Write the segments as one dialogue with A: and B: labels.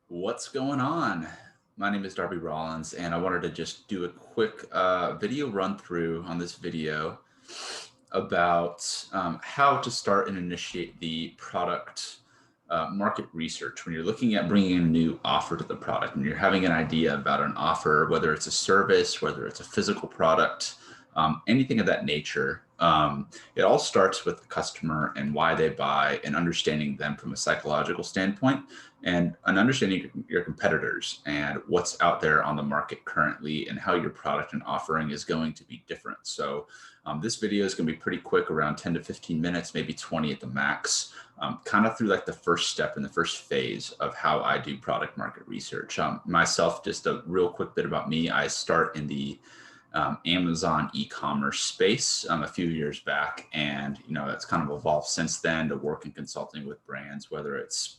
A: What's going on? My name is Darby Rollins, and I wanted to just do a quick video run through on this video about how to start and initiate the product market research when you're looking at bringing a new offer to the product and you're having an idea about an offer, whether it's a service, whether it's a physical product, anything of that nature. It all starts with the customer and why they buy and understanding them from a psychological standpoint and an understanding your competitors and what's out there on the market currently and how your product and offering is going to be different. So this video is going to be pretty quick, around 10 to 15 minutes, maybe 20 at the max, kind of through like the first step and the first phase of how I do product market research. Myself, just a real quick bit about me. I start in the Amazon e-commerce space a few years back, and that's kind of evolved since then to work in consulting with brands, whether it's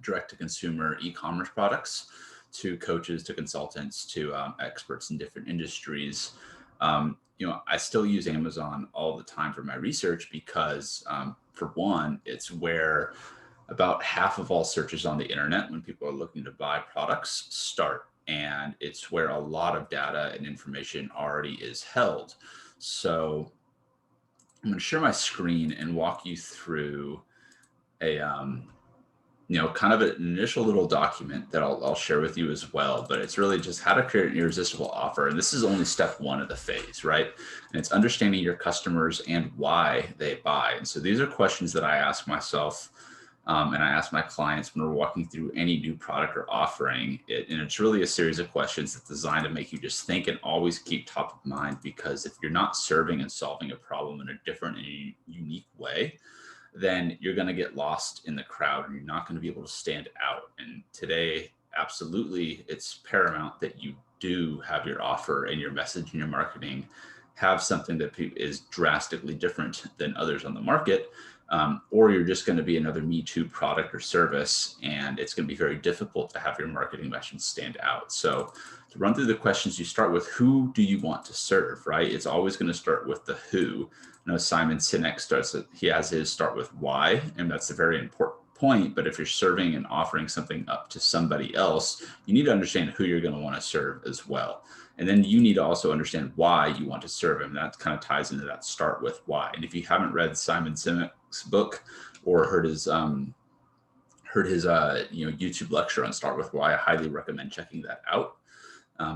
A: direct to consumer e-commerce products, to coaches, to consultants, to experts in different industries. I still use Amazon all the time for my research because, for one, it's where about half of all searches on the internet when people are looking to buy products start. And it's where a lot of data and information already is held. So I'm going to share my screen and walk you through a kind of an initial little document that I'll share with you as well. But it's really just how to create an irresistible offer. And this is only step one of the phase, right? And it's understanding your customers and why they buy. And so these are questions that I ask myself, and I ask my clients when we're walking through any new product or offering. And it's really a series of questions that's designed to make you just think and always keep top of mind, because if you're not serving and solving a problem in a different and unique way, then you're going to get lost in the crowd and you're not going to be able to stand out. And today, absolutely, it's paramount that you do have your offer and your message and your marketing have something that is drastically different than others on the market. Or you're just going to be another Me Too product or service, and it's going to be very difficult to have your marketing message stand out. So to run through the questions, you start with who do you want to serve, right? It's always going to start with the who. Simon Sinek he has his start with why, and that's a very important point. But if you're serving and offering something up to somebody else, you need to understand who you're going to want to serve as well. And then you need to also understand why you want to serve him. That kind of ties into that start with why. And if you haven't read Simon Sinek's book or heard his YouTube lecture on Start With Why, I highly recommend checking that out.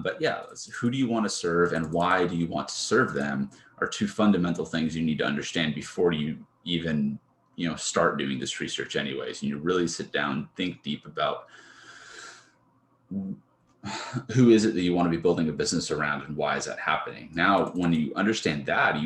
A: But yeah, who do you want to serve and why do you want to serve them are two fundamental things you need to understand before you even start doing this research anyways. And you really sit down, think deep about who is it that you want to be building a business around and why is that happening. Now, when you understand that,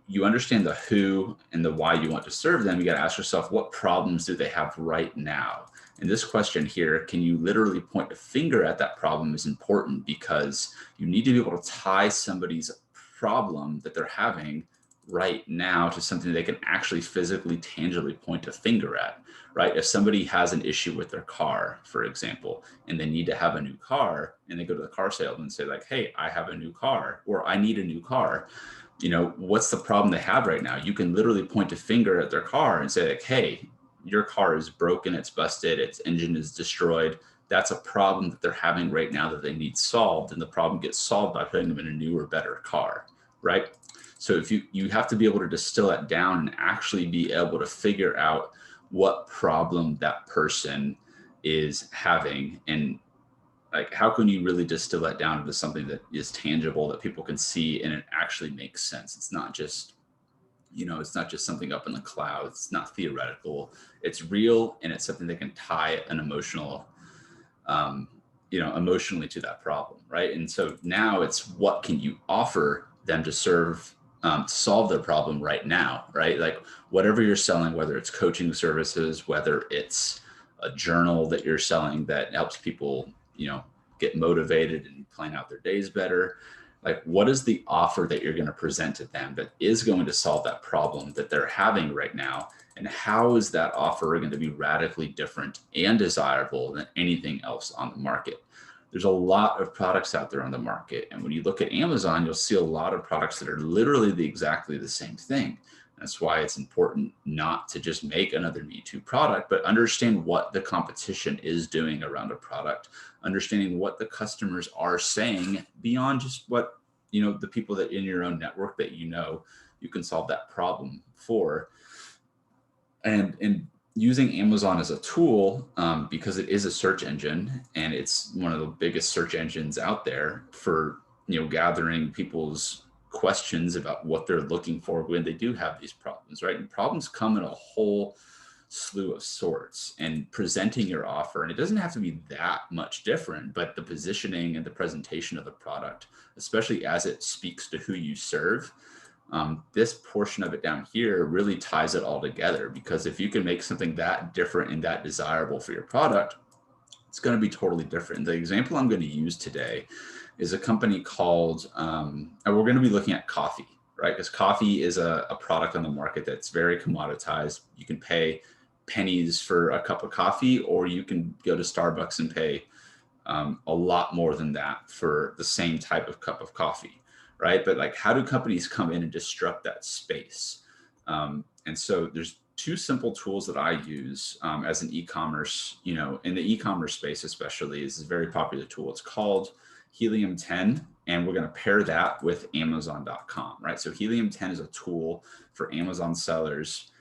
A: you understand the who and the why you want to serve them. You got to ask yourself, what problems do they have right now? And this question here, can you literally point a finger at that problem, is important, because you need to be able to tie somebody's problem that they're having right now to something they can actually physically, tangibly point a finger at, right? If somebody has an issue with their car, for example, and they need to have a new car, and they go to the car salesman and say like, hey, I have a new car, or I need a new car. What's the problem they have right now? You can literally point a finger at their car and say like, hey, your car is broken, it's busted, its engine is destroyed. That's a problem that they're having right now that they need solved. And the problem gets solved by putting them in a newer, better car, right? So if you have to be able to distill it down and actually be able to figure out what problem that person is having, and like, how can you really distill that down into something that is tangible, that people can see, and it actually makes sense. It's not just something up in the clouds. It's not theoretical. It's real, and it's something that can tie an emotionally to that problem, right? And so now it's, what can you offer them to serve, to solve their problem right now, right? Like whatever you're selling, whether it's coaching services, whether it's a journal that you're selling that helps people, get motivated and plan out their days better. Like, what is the offer that you're going to present to them that is going to solve that problem that they're having right now? And how is that offer going to be radically different and desirable than anything else on the market? There's a lot of products out there on the market. And when you look at Amazon, you'll see a lot of products that are literally exactly the same thing. That's why it's important not to just make another Me Too product, but understand what the competition is doing around a product, understanding what the customers are saying beyond just what, the people that in your own network that you can solve that problem for. And using Amazon as a tool, because it is a search engine and it's one of the biggest search engines out there for gathering people's questions about what they're looking for when they do have these problems, right? And problems come in a whole slew of sorts, and presenting your offer, and it doesn't have to be that much different, but the positioning and the presentation of the product, especially as it speaks to who you serve, this portion of it down here really ties it all together, because if you can make something that different and that desirable for your product, it's going to be totally different. The example I'm going to use today is a company called, and we're going to be looking at coffee, right? Because coffee is a product on the market that's very commoditized. You can pay pennies for a cup of coffee, or you can go to Starbucks and pay a lot more than that for the same type of cup of coffee, right? But like, how do companies come in and disrupt that space? And so there's two simple tools that I use as an e-commerce, in the e-commerce space especially, is a very popular tool. It's called Helium 10, and we're going to pair that with Amazon.com, right? So Helium 10 is a tool for Amazon sellers,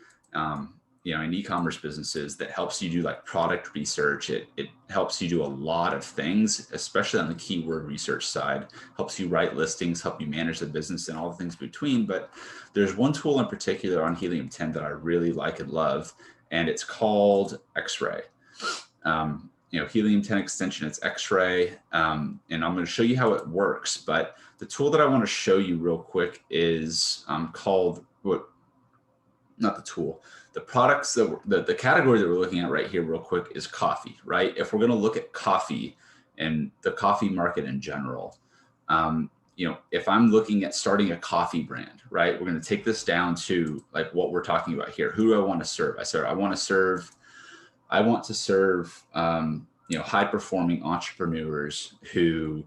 A: in e-commerce businesses, that helps you do like product research. It helps you do a lot of things, especially on the keyword research side, helps you write listings, help you manage the business and all the things between. But there's one tool in particular on Helium 10 that I really like and love, and it's called X-Ray. Helium 10 extension, it's X-Ray. And I'm going to show you how it works. But the tool that I want to show you real quick is called not the tool. The products the category that we're looking at right here real quick is coffee, right? If we're going to look at coffee and the coffee market in general, if I'm looking at starting a coffee brand, right, we're going to take this down to like what we're talking about here. Who do I want to serve? I want to serve high performing entrepreneurs who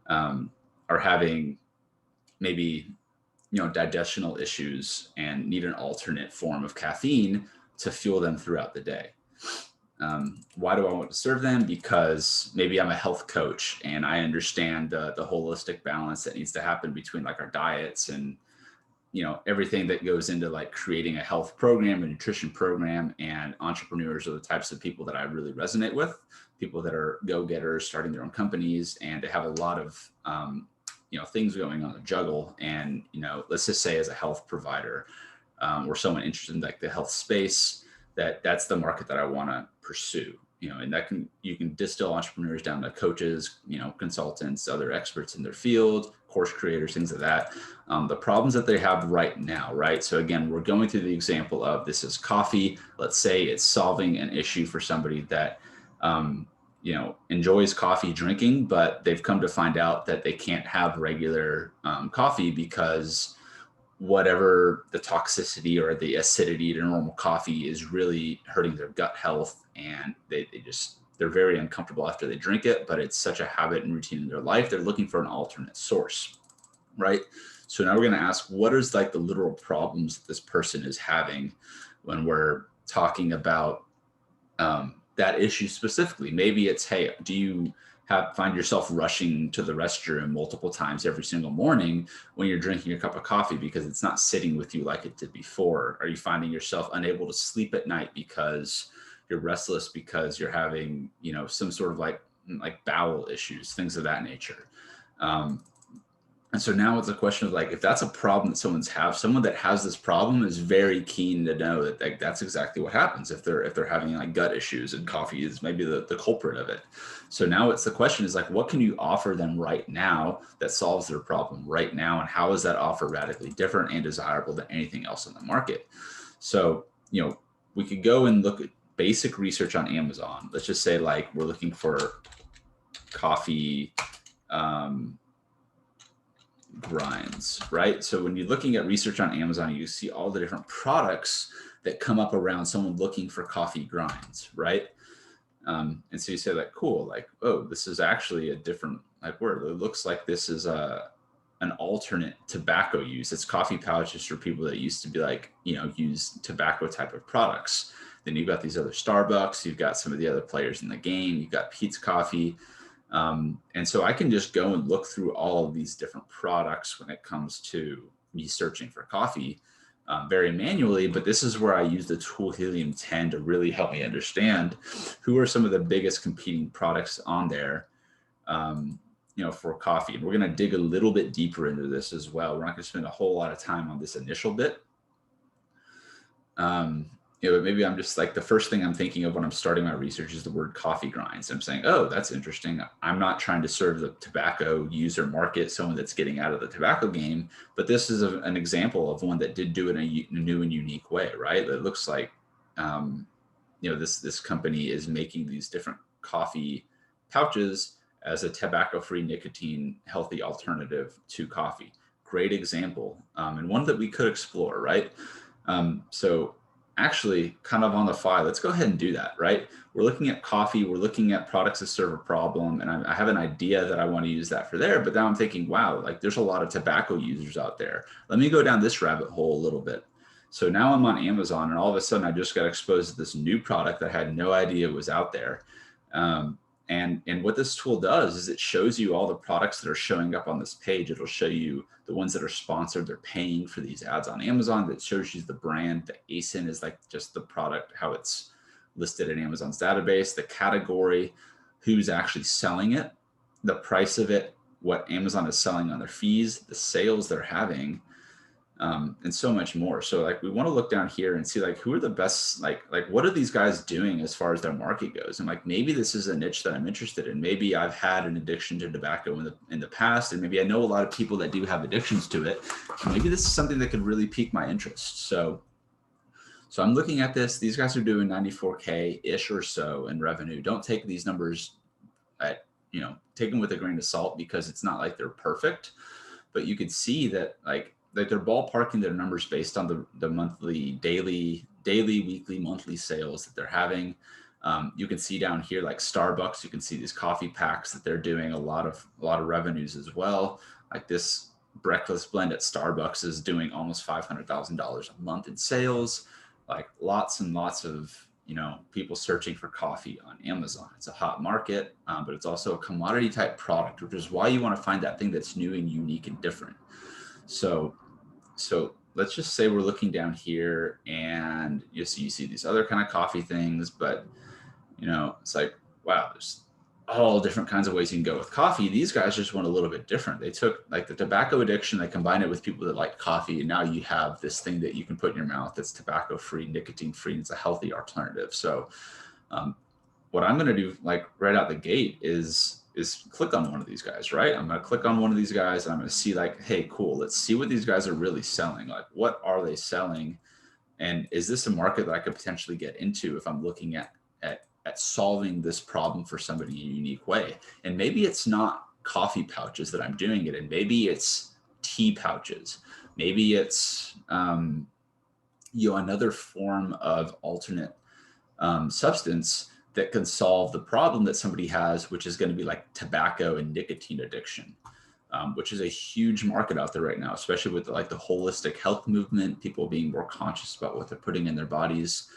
A: are having maybe digestional issues and need an alternate form of caffeine to fuel them throughout the day. Why do I want to serve them? Because maybe I'm a health coach and I understand the holistic balance that needs to happen between like our diets and everything that goes into like creating a health program, a nutrition program. And entrepreneurs are the types of people that I really resonate with, people that are go-getters, starting their own companies, and they have a lot of things going on to juggle. And let's just say as a health provider or someone interested in like the health space, that's the market that I want to pursue. And you can distill entrepreneurs down to coaches, consultants, other experts in their field, course creators, things like that. The problems that they have right now, right? So again, we're going through the example of this is coffee. Let's say it's solving an issue for somebody that enjoys coffee drinking, but they've come to find out that they can't have regular coffee because whatever the toxicity or the acidity to normal coffee is really hurting their gut health. And they're very uncomfortable after they drink it, but it's such a habit and routine in their life. They're looking for an alternate source, right? So now we're going to ask, what is like the literal problems that this person is having when we're talking about that issue specifically? Maybe it's, hey, do you find yourself rushing to the restroom multiple times every single morning when you're drinking your cup of coffee because it's not sitting with you like it did before? Are you finding yourself unable to sleep at night because you're restless because you're having, some sort of like bowel issues, things of that nature? And so now it's a question of like, if that's a problem that someone that has this problem is very keen to know that that's exactly what happens if they're having like gut issues, and coffee is maybe the culprit of it. So now the question is like, what can you offer them right now that solves their problem right now? And how is that offer radically different and desirable than anything else in the market? So, we could go and look at basic research on Amazon. Let's just say like we're looking for coffee, grinds, right? So when you're looking at research on Amazon, you see all the different products that come up around someone looking for coffee grinds, right? And so you say like, cool, like, oh, this is actually a different like word. It looks like this is an alternate tobacco use. It's coffee pouches for people that used to be like, use tobacco type of products. Then you've got these other Starbucks, you've got some of the other players in the game, you've got Pete's Coffee. And so I can just go and look through all of these different products when it comes to me searching for coffee very manually. But this is where I use the tool Helium 10 to really help me understand who are some of the biggest competing products on there, for coffee. And we're going to dig a little bit deeper into this as well. We're not going to spend a whole lot of time on this initial bit. But maybe I'm just like, the first thing I'm thinking of when I'm starting my research is the word coffee grinds. I'm saying, oh, that's interesting. I'm not trying to serve the tobacco user market, someone that's getting out of the tobacco game, but this is an example of one that did do it in a new and unique way, right? It looks like, this company is making these different coffee pouches as a tobacco-free, nicotine, healthy alternative to coffee. Great example, and one that we could explore, right? So actually, kind of on the fly, let's go ahead and do that, right? We're looking at coffee, we're looking at products that serve a problem, and I have an idea that I want to use that for there, but now I'm thinking, wow, like there's a lot of tobacco users out there. Let me go down this rabbit hole a little bit. So now I'm on Amazon, and all of a sudden I just got exposed to this new product that I had no idea was out there. And what this tool does is it shows you all the products that are showing up on this page. It'll show you the ones that are sponsored. They're paying for these ads on Amazon. That shows you the brand. The ASIN is like just the product, how it's listed in Amazon's database, the category, who's actually selling it, the price of it, what Amazon is selling on their fees, the sales they're having, and so much more. So like, we want to look down here and see like, who are the best, like what are these guys doing as far as their market goes? And like, maybe this is a niche that I'm interested in. Maybe I've had an addiction to tobacco in the past, and maybe I know a lot of people that do have addictions to it. And maybe this is something that could really pique my interest. So I'm looking at this. These guys are doing 94K ish or so in revenue. Don't take these numbers take them with a grain of salt, because it's not like they're perfect, but you could see that like they're ballparking their numbers based on the monthly, daily, weekly, monthly sales that they're having. You can see down here, like Starbucks, you can see these coffee packs that they're doing a lot of revenues as well. Like this breakfast blend at Starbucks is doing almost $500,000 a month in sales. Like lots and lots of people searching for coffee on Amazon. It's a hot market, but it's also a commodity type product, which is why you want to find that thing that's new and unique and different. So let's just say we're looking down here, and you see these other kind of coffee things, but it's like, wow, there's all different kinds of ways you can go with coffee. These guys just went a little bit different. They took like the tobacco addiction, they combined it with people that like coffee, and now you have this thing that you can put in your mouth that's tobacco free, nicotine free, and it's a healthy alternative. So what I'm going to do, like right out the gate, is click on one of these guys, right? I'm going to click on one of these guys, and I'm going to see like, hey, cool, let's see what these guys are really selling. Like, what are they selling? And is this a market that I could potentially get into if I'm looking at solving this problem for somebody in a unique way? And maybe it's not coffee pouches that I'm doing it in. Maybe it's tea pouches. Maybe it's another form of alternate substance that can solve the problem that somebody has, which is going to be like tobacco and nicotine addiction, which is a huge market out there right now, especially with like the holistic health movement, people being more conscious about what they're putting in their bodies.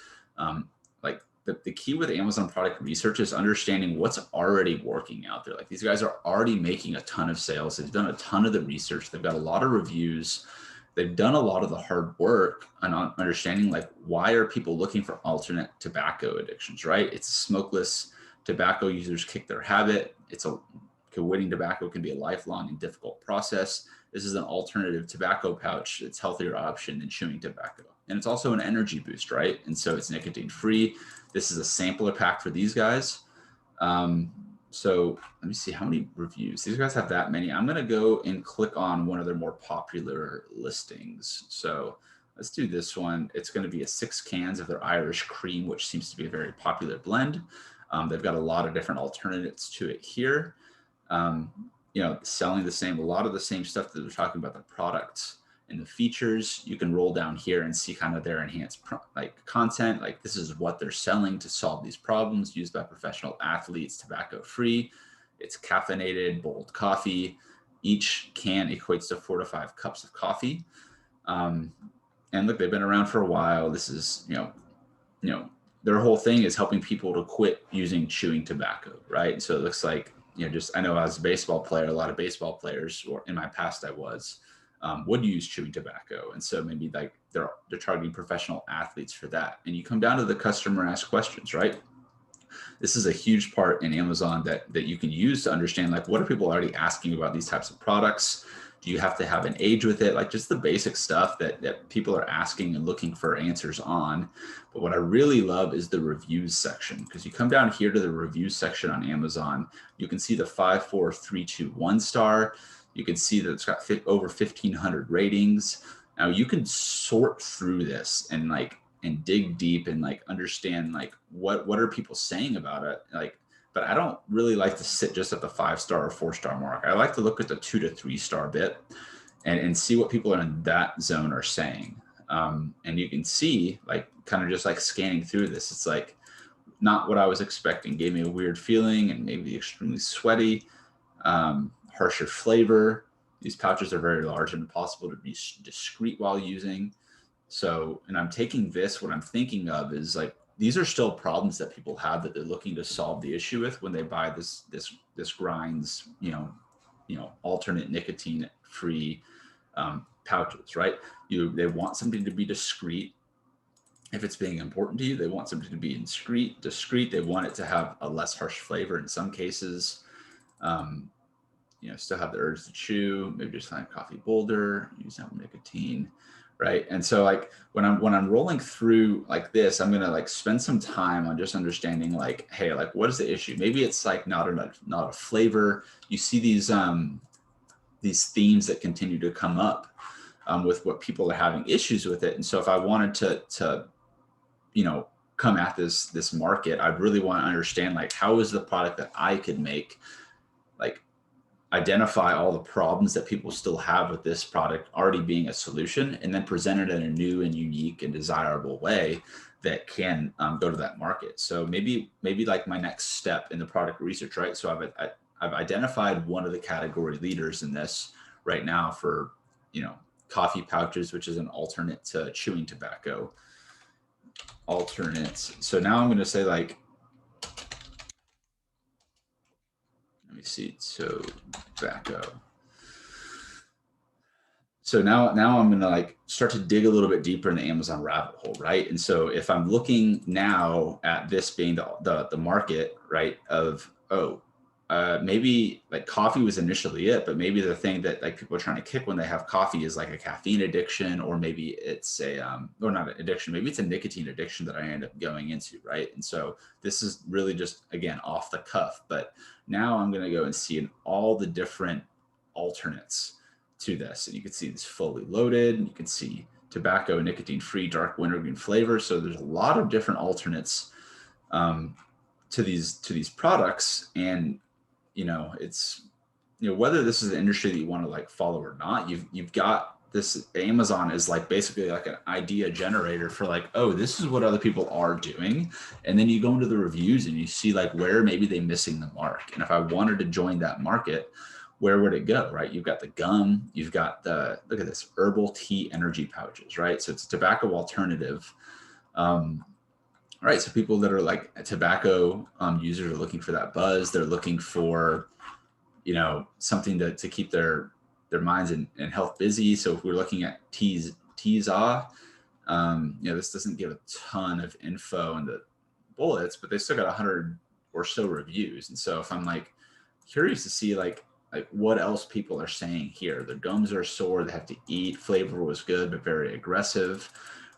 A: The key with Amazon product research is understanding what's already working out there. Like these guys are already making a ton of sales. They've done a ton of the research. They've got a lot of reviews. They've done a lot of the hard work on understanding like, why are people looking for alternate tobacco addictions, right? It's smokeless. Tobacco users kick their habit. Quitting tobacco can be a lifelong and difficult process. This is an alternative tobacco pouch. It's a healthier option than chewing tobacco. And it's also an energy boost, right? And so it's nicotine free. This is a sampler pack for these guys. So let me see how many reviews. These guys have that many. I'm going to go and click on one of their more popular listings. So let's do this one. It's going to be 6 cans of their Irish cream, which seems to be a very popular blend. They've got a lot of different alternatives to it here. Selling a lot of the same stuff that they're talking about, the products and the features. You can roll down here and see kind of their enhanced content. Like this is what they're selling to solve these problems, used by professional athletes, tobacco free. It's caffeinated, bold coffee. Each can equates to 4 to 5 cups of coffee. And look, they've been around for a while. This is, their whole thing is helping people to quit using chewing tobacco, right? So it looks like, I know as a baseball player, a lot of baseball players, or in my past I was, would use chewing tobacco. And so maybe like they're targeting professional athletes for that. And you come down to the customer ask questions, right? This is a huge part in Amazon that you can use to understand, like, what are people already asking about these types of products? Do you have to have an age with it? Like just the basic stuff that people are asking and looking for answers on. But what I really love is the reviews section, because you come down here to the reviews section on Amazon, you can see the 5, 4, 3, 2, 1 star. You can see that it's got over 1,500 ratings. Now you can sort through this and dig deep and like understand like what are people saying about it. Like, but I don't really like to sit just at the 5-star or 4-star mark. I like to look at the 2 to 3-star bit and see what people in that zone are saying. And you can see, like, kind of just like scanning through this, it's like not what I was expecting. Gave me a weird feeling and maybe extremely sweaty, harsher flavor. These pouches are very large and impossible to be discreet while using. So, and I'm taking this, what I'm thinking of is like, these are still problems that people have that they're looking to solve the issue with when they buy this grinds, alternate nicotine free pouches, right? They want something to be discreet. If it's being important to you, they want something to be discreet. They want it to have a less harsh flavor in some cases. Still have the urge to chew, maybe just find coffee bolder, use some nicotine. Right. And so like when I'm rolling through like this, I'm going to like spend some time on just understanding like, hey, like what is the issue? Maybe it's like not a flavor. You see these themes that continue to come up with what people are having issues with it. And so if I wanted to come at this market, I'd really want to understand like, how is the product that I could make, like, identify all the problems that people still have with this product already being a solution, and then present it in a new and unique and desirable way that can go to that market. So maybe like my next step in the product research, right? So I've identified one of the category leaders in this right now for, coffee pouches, which is an alternate to chewing tobacco. So now I'm going to say like, let me see. So tobacco. So now I'm going to like start to dig a little bit deeper in the Amazon rabbit hole, right? And so if I'm looking now at this being the market, right, of, maybe like coffee was initially it, but maybe the thing that like people are trying to kick when they have coffee is like a caffeine addiction, or maybe it's or not an addiction, maybe it's a nicotine addiction that I end up going into, right? And so this is really just, again, off the cuff, but now I'm going to go and see all the different alternates to this. And you can see this fully loaded, and you can see tobacco, nicotine free, dark wintergreen flavor. So there's a lot of different alternates to these products. And it's, whether this is an industry that you want to like follow or not, you've got this. Amazon is like basically like an idea generator for like, oh, this is what other people are doing. And then you go into the reviews and you see like where maybe they're missing the mark. And if I wanted to join that market, where would it go, right? You've got the gum, you've got look at this, herbal tea energy pouches, right? So it's a tobacco alternative. Right. So people that are like tobacco users are looking for that buzz. They're looking for, something to keep their minds and health busy. So if we're looking at this doesn't give a ton of info in the bullets, but they still got 100 or so reviews. And so if I'm like curious to see like what else people are saying here, their gums are sore, they have to eat, flavor was good, but very aggressive.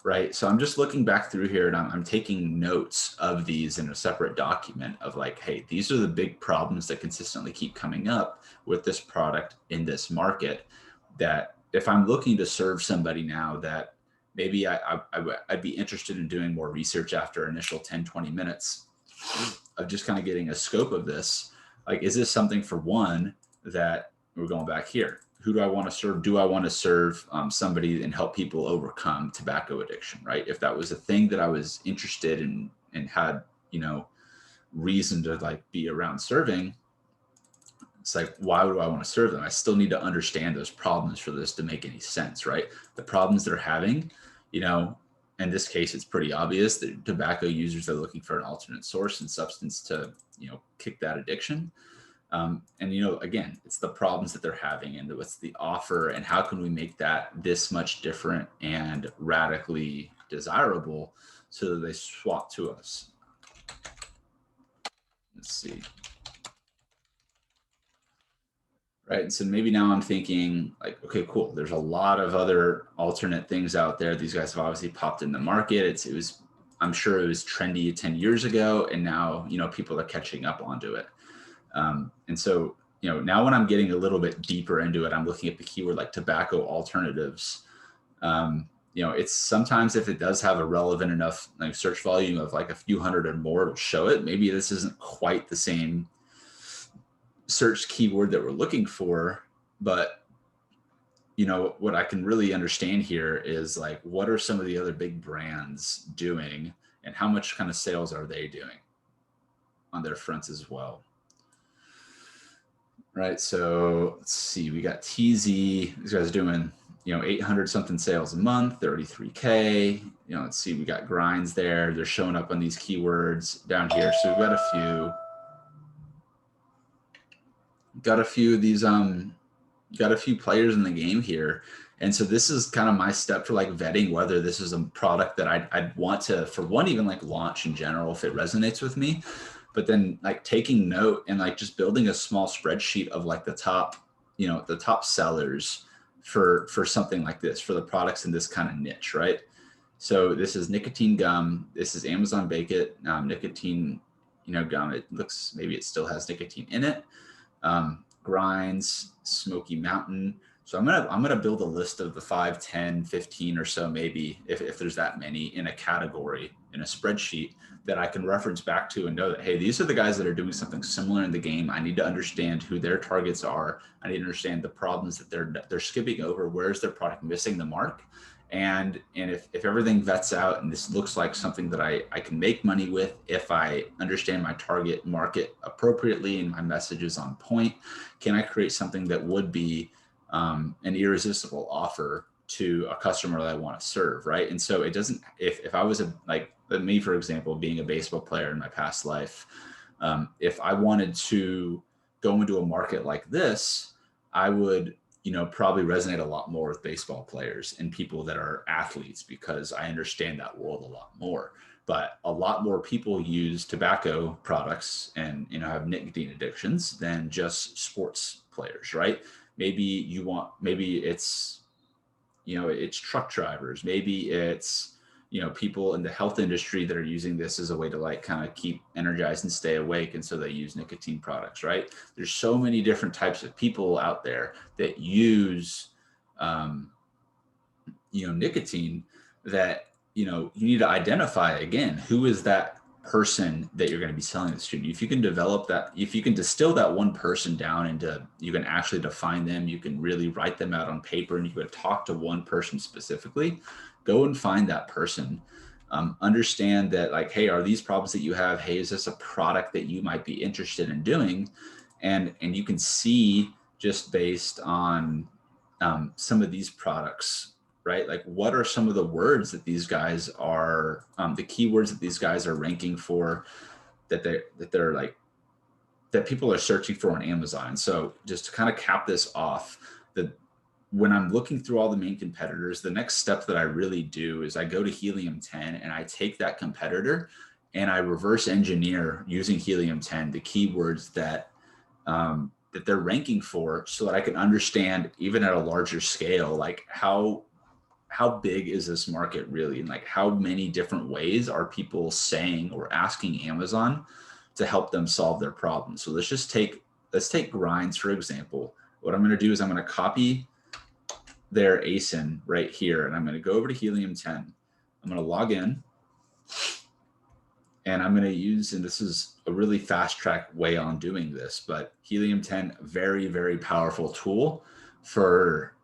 A: Right. So I'm just looking back through here and I'm taking notes of these in a separate document of like, hey, these are the big problems that consistently keep coming up with this product in this market, that if I'm looking to serve somebody now that maybe I'd be interested in doing more research after initial 10, 20 minutes of just kind of getting a scope of this. Like, is this something, for one, that we're going back here? Who do I want to serve? Do I want to serve somebody and help people overcome tobacco addiction, right? If that was a thing that I was interested in and had, reason to like be around serving, It's like, why would I want to serve them? I still need to understand those problems for this to make any sense, right? The problems they're having, you know, in this case, it's pretty obvious that tobacco users are looking for an alternate source and substance to, you know, kick that addiction. And, you know, again, it's the problems that they're having and what's the offer and how can we make that this much different and radically desirable so that they swap to us. Let's see. Right. So maybe now I'm thinking like, okay, cool. There's a lot of other alternate things out there. These guys have obviously popped in the market. I'm sure it was trendy 10 years ago. And now, you know, people are catching up onto it. And so, you know, now when I'm getting a little bit deeper into it, I'm looking at the keyword like tobacco alternatives. You know, it's sometimes if it does have a relevant enough like search volume of like a few hundred or more, it'll show it. Maybe this isn't quite the same search keyword that we're looking for, but you know, what I can really understand here is like, what are some of the other big brands doing and how much kind of sales are they doing on their fronts as well? Right. So let's see, we got TZ, these guys are doing, you know, 800 something sales a month, 33K, you know, let's see, we got grinds there. They're showing up on these keywords down here. So we've got a few of these, got a few players in the game here. And so this is kind of my step for like vetting whether this is a product that I'd want to, for one, even like launch in general, if it resonates with me, but then like taking note and like just building a small spreadsheet of like the top, you know, the top sellers for something like this, for the products in this kind of niche, right? So this is nicotine gum. This is Amazon Bake It, nicotine, you know, gum. It looks, maybe it still has nicotine in it. Grinds, Smoky Mountain. So I'm gonna build a list of the 5, 10, 15 or so, maybe if there's that many in a category in a spreadsheet that I can reference back to and know that, hey, these are the guys that are doing something similar in the game. I need to understand who their targets are. I need to understand the problems that they're skipping over. Where's their product missing the mark? And if everything vets out and this looks like something that I can make money with, if I understand my target market appropriately and my message is on point, can I create something that would be an irresistible offer to a customer that I want to serve, right? And so it doesn't, if I was like me, for example, being a baseball player in my past life, if I wanted to go into a market like this, I would, you know, probably resonate a lot more with baseball players and people that are athletes because I understand that world a lot more. But a lot more people use tobacco products and, you know, have nicotine addictions than just sports players, right? Maybe it's, you know, it's truck drivers. Maybe it's, you know, people in the health industry that are using this as a way to like kind of keep energized and stay awake. And so they use nicotine products, right? There's so many different types of people out there that use, you know, nicotine that, you know, you need to identify again, who is that person that you're going to be selling this to. If you can develop that, if you can distill that one person down into, you can actually define them, you can really write them out on paper and you can talk to one person specifically, go and find that person. Understand that like, hey, are these problems that you have? Hey, is this a product that you might be interested in doing? And you can see just based on some of these products, right? Like what are some of the words that these guys are, the keywords that these guys are ranking for that they're like, that people are searching for on Amazon. So just to kind of cap this off, when I'm looking through all the main competitors, the next step that I really do is I go to Helium-10 and I take that competitor and I reverse engineer using Helium-10 the keywords that that they're ranking for, so that I can understand even at a larger scale, like how big is this market really, and like how many different ways are people saying or asking Amazon to help them solve their problems. So let's take grinds for example. What I'm going to do is I'm going to copy their ASIN right here, and I'm going to go over to Helium-10. I'm going to log in, and I'm going to use, and this is a really fast track way on doing this, but Helium-10, very, very powerful tool for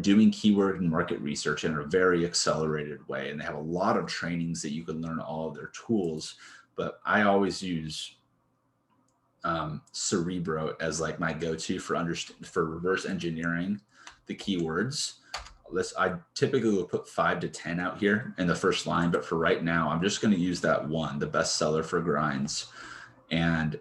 A: doing keyword and market research in a very accelerated way. And they have a lot of trainings that you can learn all of their tools, but I always use Cerebro as like my go-to for reverse engineering the keywords. I typically will put 5 to 10 out here in the first line, but for right now, I'm just going to use that one, the bestseller for grinds. And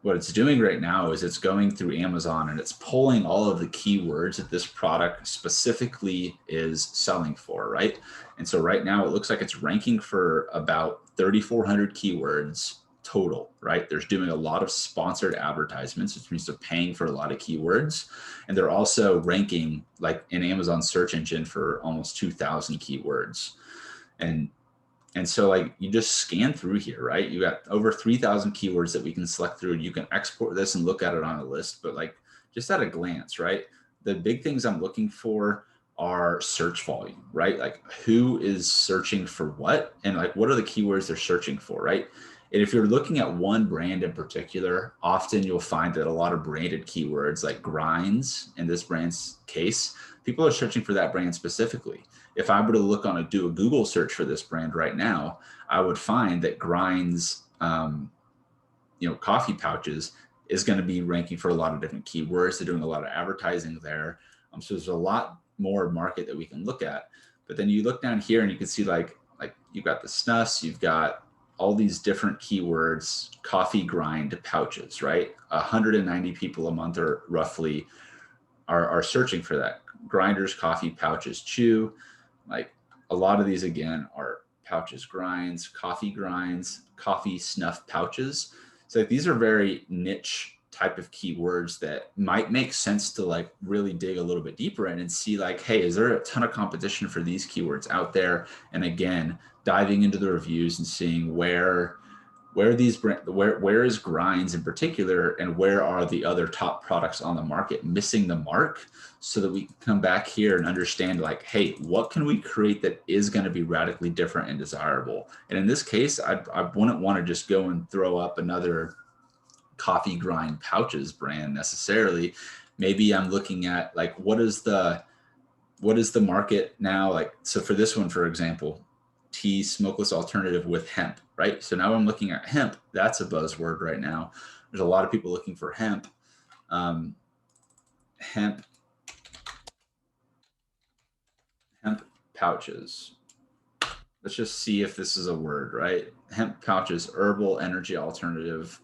A: what it's doing right now is it's going through Amazon and it's pulling all of the keywords that this product specifically is selling for, right? And so right now it looks like it's ranking for about 3,400 keywords total, right? There's doing a lot of sponsored advertisements, which means they're paying for a lot of keywords. And they're also ranking like in Amazon search engine for almost 2,000 keywords. And so like you just scan through here, right? You got over 3,000 keywords that we can select through, and you can export this and look at it on a list. But like just at a glance, right? The big things I'm looking for are search volume, right? Like who is searching for what, and like what are the keywords they're searching for, right? And if you're looking at one brand in particular, often you'll find that a lot of branded keywords like grinds, in this brand's case, people are searching for that brand specifically. If I were to do a Google search for this brand right now, I would find that grinds, coffee pouches is going to be ranking for a lot of different keywords. They're doing a lot of advertising there. So there's a lot more market that we can look at. But then you look down here and you can see like you've got the snus, you've got all these different keywords, coffee grind pouches, right? 190 people a month or roughly are searching for that. Grinders, coffee pouches, chew. Like a lot of these again are pouches, grinds, coffee snuff pouches. So like, these are very niche type of keywords that might make sense to like really dig a little bit deeper in and see like, hey, is there a ton of competition for these keywords out there? And again, diving into the reviews and seeing where is grinds in particular, and where are the other top products on the market missing the mark, so that we can come back here and understand like, hey, what can we create that is going to be radically different and desirable? And in this case, I wouldn't want to just go and throw up another coffee grind pouches brand necessarily. Maybe I'm looking at like, what is the market now? Like, so for this one, for example, tea smokeless alternative with hemp, right? So now I'm looking at hemp. That's a buzzword right now. There's a lot of people looking for hemp. Hemp pouches. Let's just see if this is a word, right? Hemp pouches, herbal energy alternative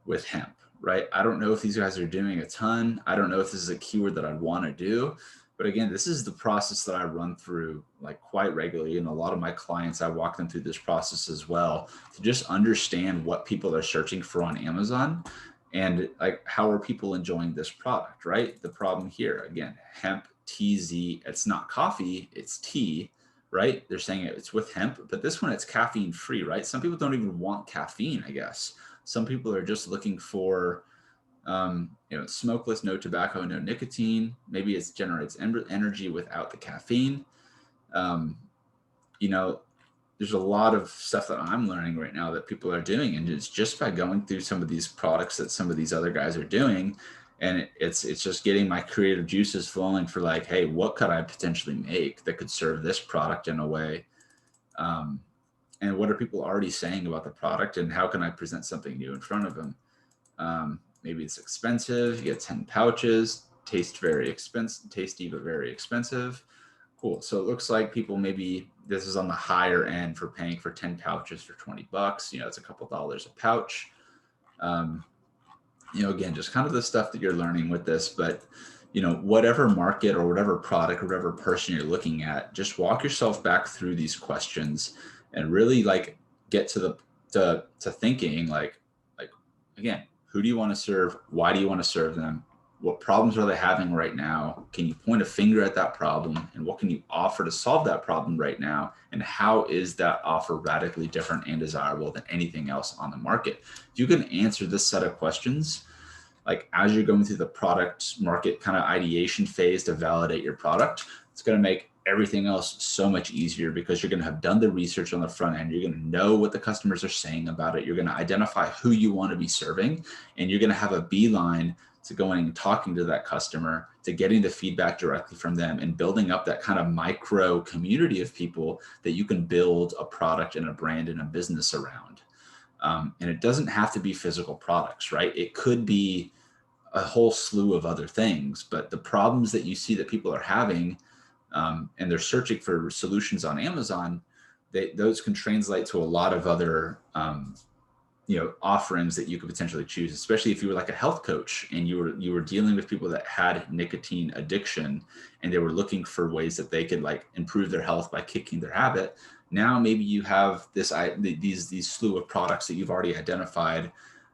A: with hemp, right? I don't know if these guys are doing a ton. I don't know if this is a keyword that I'd want to do. But again, this is the process that I run through like quite regularly. And a lot of my clients, I walk them through this process as well, to just understand what people are searching for on Amazon, and like, how are people enjoying this product, right? The problem here, again, hemp, TZ, it's not coffee, it's tea, right? They're saying it's with hemp, but this one, it's caffeine free, right? Some people don't even want caffeine, I guess. Some people are just looking for, smokeless, no tobacco, no nicotine. Maybe it generates energy without the caffeine. There's a lot of stuff that I'm learning right now that people are doing, and it's just by going through some of these products that some of these other guys are doing. And it's just getting my creative juices flowing for like, hey, what could I potentially make that could serve this product in a way? And what are people already saying about the product, and how can I present something new in front of them? Maybe it's expensive. You get 10 pouches, tasty, but very expensive. Cool. So it looks like people, maybe this is on the higher end for paying for 10 pouches for $20. It's a couple dollars a pouch. Again, just kind of the stuff that you're learning with this, but whatever market or whatever product or whatever person you're looking at, just walk yourself back through these questions and really like get to thinking like, again, who do you want to serve? Why do you want to serve them? What problems are they having right now? Can you point a finger at that problem, and what can you offer to solve that problem right now? And how is that offer radically different and desirable than anything else on the market? If you can answer this set of questions, like as you're going through the product market kind of ideation phase to validate your product, it's going to make everything else so much easier, because you're going to have done the research on the front end. You're going to know what the customers are saying about it. You're going to identify who you want to be serving, and you're going to have a beeline to going and talking to that customer, to getting the feedback directly from them, and building up that kind of micro community of people that you can build a product and a brand and a business around. And it doesn't have to be physical products, right? It could be a whole slew of other things, but the problems that you see that people are having, and they're searching for solutions on Amazon, those can translate to a lot of other offerings that you could potentially choose, especially if you were like a health coach and you were dealing with people that had nicotine addiction and they were looking for ways that they could like improve their health by kicking their habit. Now maybe you have these slew of products that you've already identified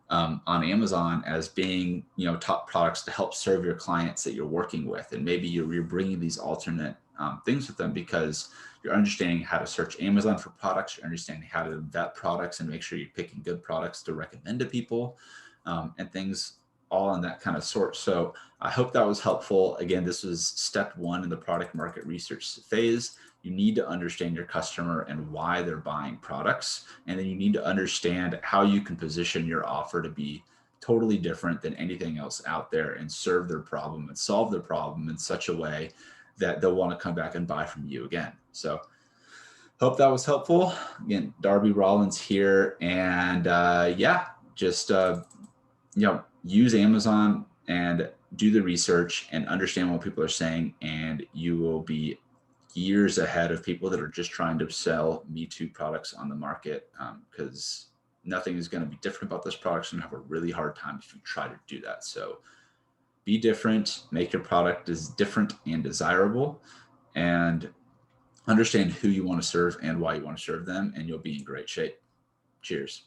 A: on Amazon as being top products to help serve your clients that you're working with, and maybe you're bringing these alternate things with them because you're understanding how to search Amazon for products, you're understanding how to vet products and make sure you're picking good products to recommend to people, and things all in that kind of sort. So I hope that was helpful. Again, this was step one in the product market research phase. You need to understand your customer and why they're buying products. And then you need to understand how you can position your offer to be totally different than anything else out there and serve their problem and solve their problem in such a way that they'll want to come back and buy from you again. So hope that was helpful. Again, Darby Rollins here. And just, use Amazon and do the research and understand what people are saying. And you will be years ahead of people that are just trying to sell Me Too products on the market, because nothing is going to be different about those products and have a really hard time if you try to do that. So be different, make your product as different and desirable, and understand who you want to serve and why you want to serve them, and you'll be in great shape. Cheers.